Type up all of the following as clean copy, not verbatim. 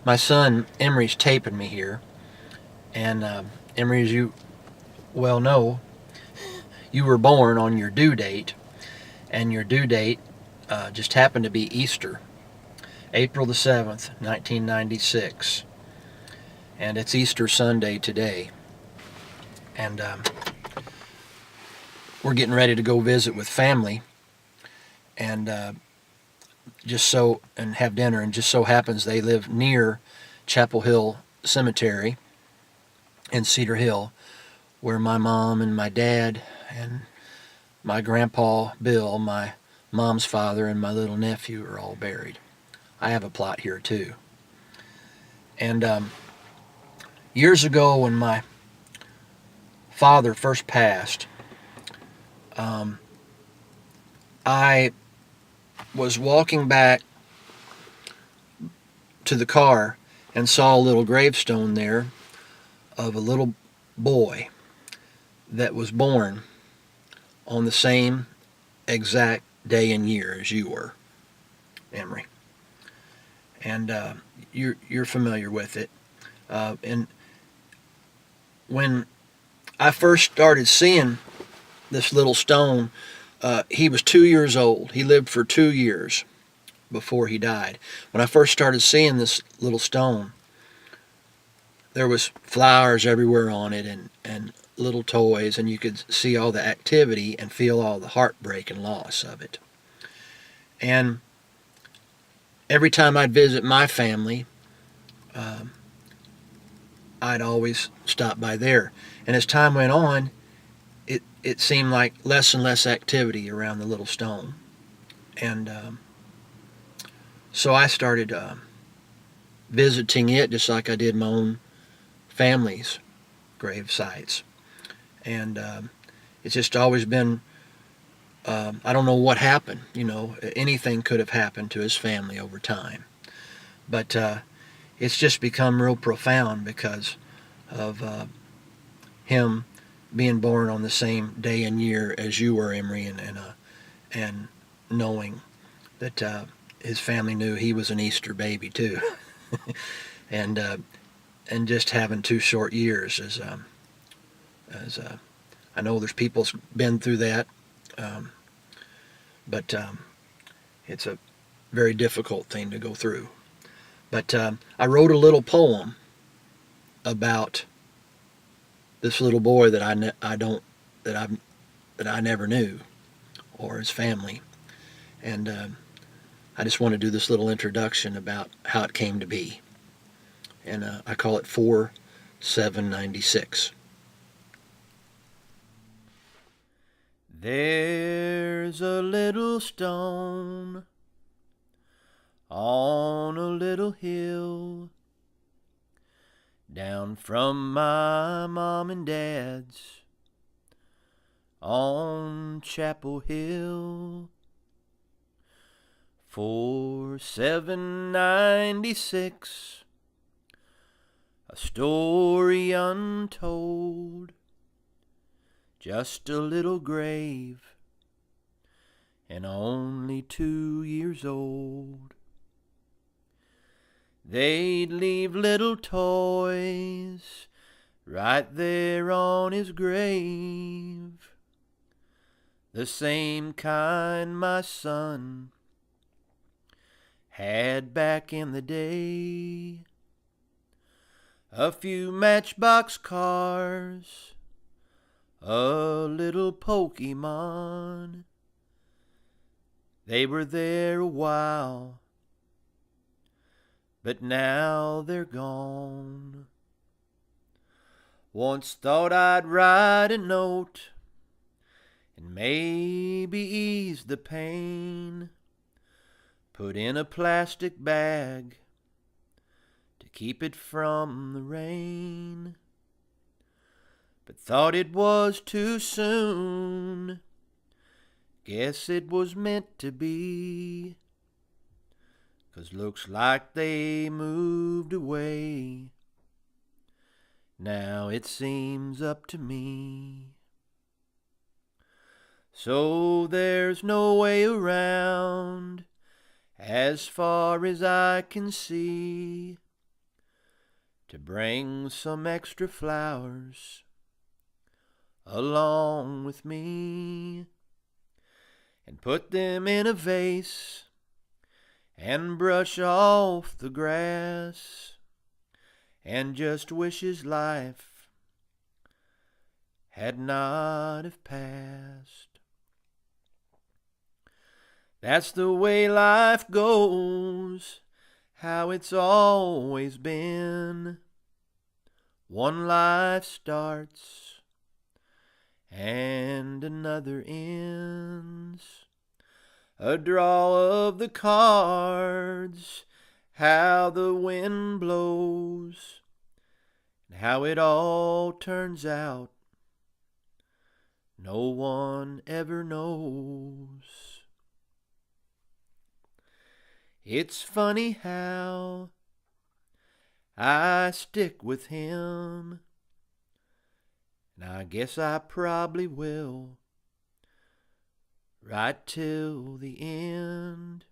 My son Emery's taping me here, and Emery, as you well know, you were born on your due date, and your due date just happened to be Easter, April the 7th, 1996, and it's Easter Sunday today, and we're getting ready to go visit with family, and and have dinner, and just so happens they live near Chapel Hill Cemetery in Cedar Hill, where my mom and my dad and my grandpa Bill, my mom's father, and my little nephew are all buried. I have a plot here too. And years ago, when my father first passed, um, I was walking back to the car and saw a little gravestone there of a little boy that was born on the same exact day and year as you were, Emery. And you're familiar with it. And when I first started seeing this little stone, he was 2 years old. He lived for 2 years before he died. When I first started seeing this little stone, there was flowers everywhere on it and little toys, and you could see all the activity and feel all the heartbreak and loss of it. And every time I'd visit my family, um, I'd always stop by there. And as time went on, it seemed like less and less activity around the little stone. And so I started visiting it just like I did my own family's grave sites. And it's just always been, I don't know what happened. You know, anything could have happened to his family over time. But it's just become real profound because of him being born on the same day and year as you were, Emery, and knowing that his family knew he was an Easter baby too, and and just having 2 short years as I know there's people's been through that, um, but it's a very difficult thing to go through. But I wrote a little poem about this little boy that I don't that I never knew, or his family, and I just want to do this little introduction about how it came to be, and I call it 4796. There's a little stone on a little hill down from my mom and dad's on Chapel Hill. 4796, a story untold, just a little grave and only 2 years old. They'd leave little toys right there on his grave, the same kind my son had back in the day. A few matchbox cars, a little Pokemon. They were there a while, but now they're gone. Once thought I'd write a note and maybe ease the pain, put in a plastic bag to keep it from the rain. But thought it was too soon, guess it was meant to be, 'cause looks like they moved away. Now it seems up to me. So there's no way around, as far as I can see. to bring some extra flowers along with me and put them in a vase and brush off the grass and just wish his life had not have passed. That's the way life goes, how it's always been. One life starts and another ends. A draw of the cards, how the wind blows, and how it all turns out, no one ever knows. It's funny how I stick with him, and I guess I probably will, right till the end.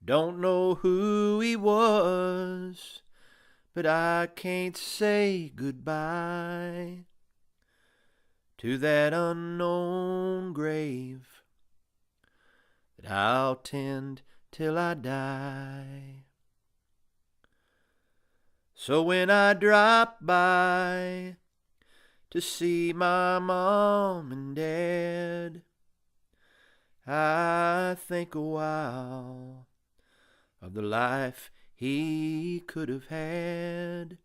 Don't know who he was, but I can't say goodbye to that unknown grave that I'll tend till I die. So when I drop by to see my mom and dad, I think a while of the life he could have had.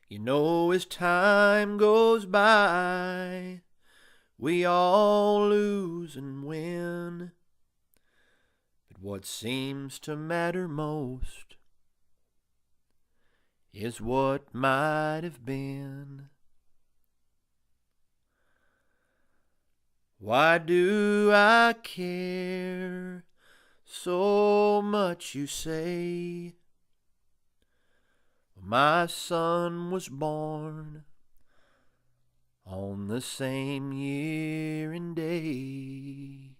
You know, as time goes by, we all lose and win, but what seems to matter most is what might have been. Why do I care so much, you say? My son was born on the same year and day.